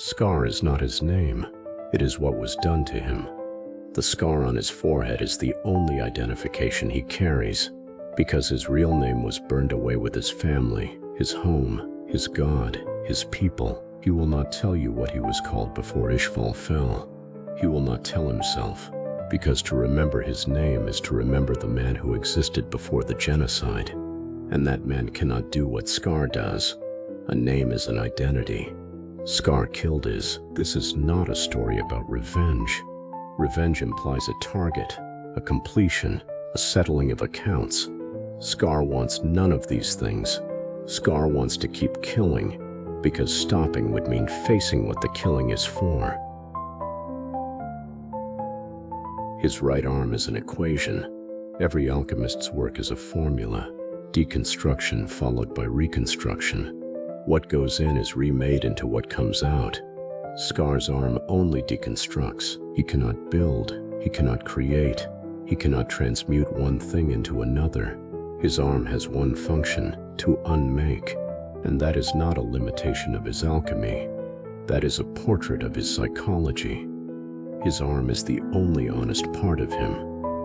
Scar is not his name. It is what was done to him. The scar on his forehead is the only identification he carries, because his real name was burned away with his family, his home, his God, his people. He will not tell you what he was called before Ishval fell. He will not tell himself, because to remember his name is to remember the man who existed before the genocide. And that man cannot do what Scar does. A name is an identity. Scar killed his. This is not a story about revenge. Revenge implies a target, a completion, a settling of accounts. Scar wants none of these things. Scar wants to keep killing, because stopping would mean facing what the killing is for. His right arm is an equation. Every alchemist's work is a formula. Deconstruction followed by reconstruction. What goes in is remade into what comes out. Scar's arm only deconstructs. He cannot build. He cannot create. He cannot transmute one thing into another. His arm has one function, to unmake. And that is not a limitation of his alchemy. That is a portrait of his psychology. His arm is the only honest part of him.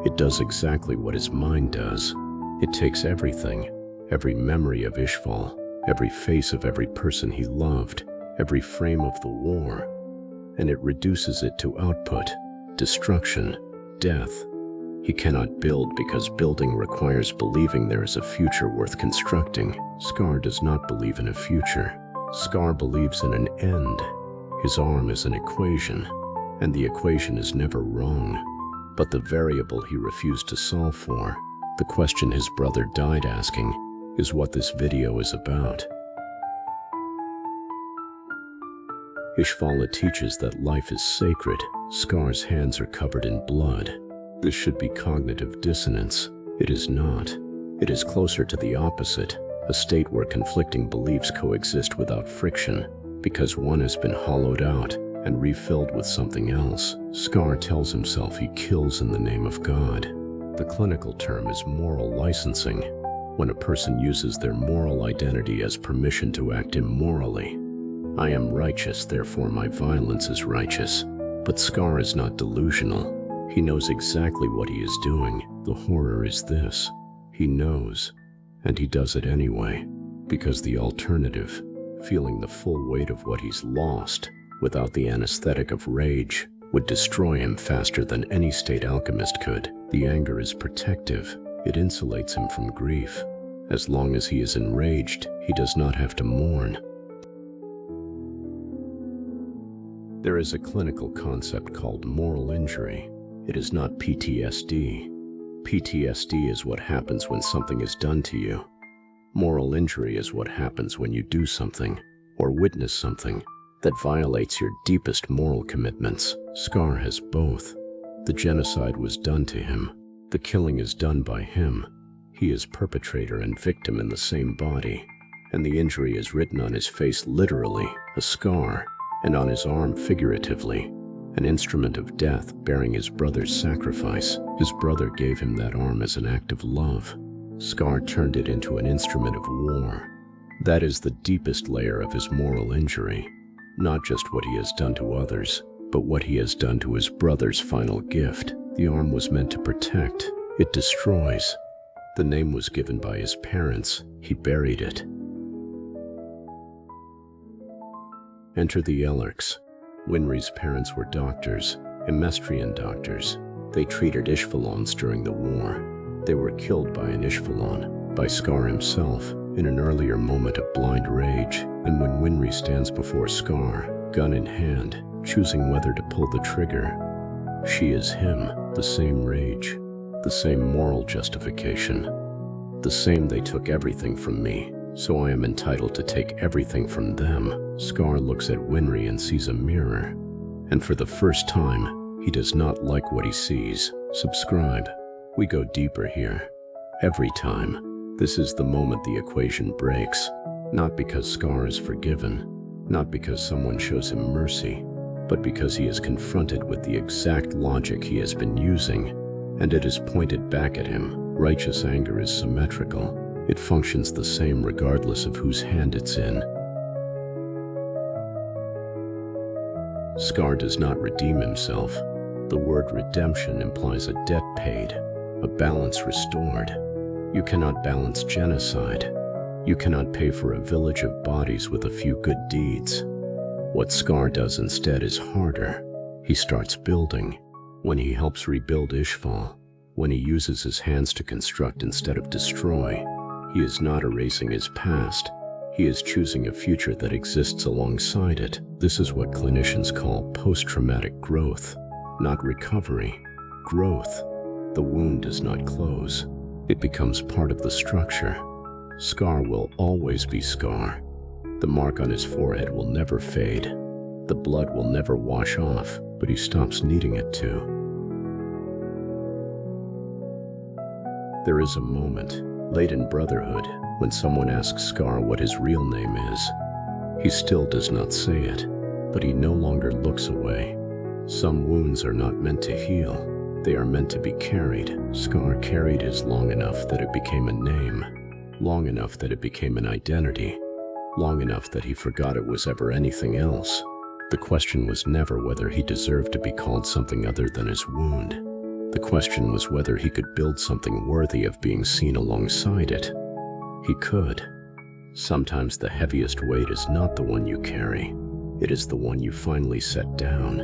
It does exactly what his mind does. It takes everything, every memory of Ishval, every face of every person he loved, every frame of the war, and it reduces it to output, destruction, death. He cannot build because building requires believing there is a future worth constructing. Scar does not believe in a future. Scar believes in an end. His arm is an equation, and the equation is never wrong. But the variable he refused to solve for, the question his brother died asking, is what this video is about. Ishvala teaches that life is sacred. Scar's hands are covered in blood. This should be cognitive dissonance. It is not. It is closer to the opposite, a state where conflicting beliefs coexist without friction, because one has been hollowed out and refilled with something else. Scar tells himself he kills in the name of God. The clinical term is moral licensing, when a person uses their moral identity as permission to act immorally. I am righteous, therefore my violence is righteous. But Scar is not delusional. He knows exactly what he is doing. The horror is this. He knows, and he does it anyway, because the alternative, feeling the full weight of what he's lost, without the anesthetic of rage, would destroy him faster than any state alchemist could. The anger is protective. It insulates him from grief. As long as he is enraged, he does not have to mourn. There is a clinical concept called moral injury. It is not PTSD. PTSD is what happens when something is done to you. Moral injury is what happens when you do something, or witness something, that violates your deepest moral commitments. Scar has both. The genocide was done to him. The killing is done by him. He is perpetrator and victim in the same body. And the injury is written on his face literally, a scar, and on his arm figuratively, an instrument of death bearing his brother's sacrifice. His brother gave him that arm as an act of love. Scar turned it into an instrument of war. That is the deepest layer of his moral injury. Not just what he has done to others, but what he has done to his brother's final gift. The arm was meant to protect. It destroys. The name was given by his parents. He buried it. Enter the Ellerks. Winry's parents were doctors, Emestrian doctors. They treated Ishvalons during the war. They were killed by an Ishvalon, by Scar himself, in an earlier moment of blind rage. And when Winry stands before Scar, gun in hand, choosing whether to pull the trigger, she is him, the same rage, the same moral justification, the same they took everything from me, so I am entitled to take everything from them. Scar looks at Winry and sees a mirror, and for the first time, he does not like what he sees. Subscribe. We go deeper here. Every time. This is the moment the equation breaks. Not because Scar is forgiven, not because someone shows him mercy, but because he is confronted with the exact logic he has been using, and it is pointed back at him. Righteous anger is symmetrical. It functions the same regardless of whose hand it's in. Scar does not redeem himself. The word redemption implies a debt paid, a balance restored. You cannot balance genocide. You cannot pay for a village of bodies with a few good deeds. What Scar does instead is harder. He starts building. When he helps rebuild Ishval, when he uses his hands to construct instead of destroy, he is not erasing his past. He is choosing a future that exists alongside it. This is what clinicians call post-traumatic growth, not recovery. Growth. The wound does not close. It becomes part of the structure. Scar will always be Scar. The mark on his forehead will never fade. The blood will never wash off, but he stops needing it to. There is a moment, late in Brotherhood, when someone asks Scar what his real name is. He still does not say it, but he no longer looks away. Some wounds are not meant to heal. They are meant to be carried. Scar carried his long enough that it became a name, long enough that it became an identity, long enough that he forgot it was ever anything else. The question was never whether he deserved to be called something other than his wound. The question was whether he could build something worthy of being seen alongside it. He could. Sometimes the heaviest weight is not the one you carry. It is the one you finally set down.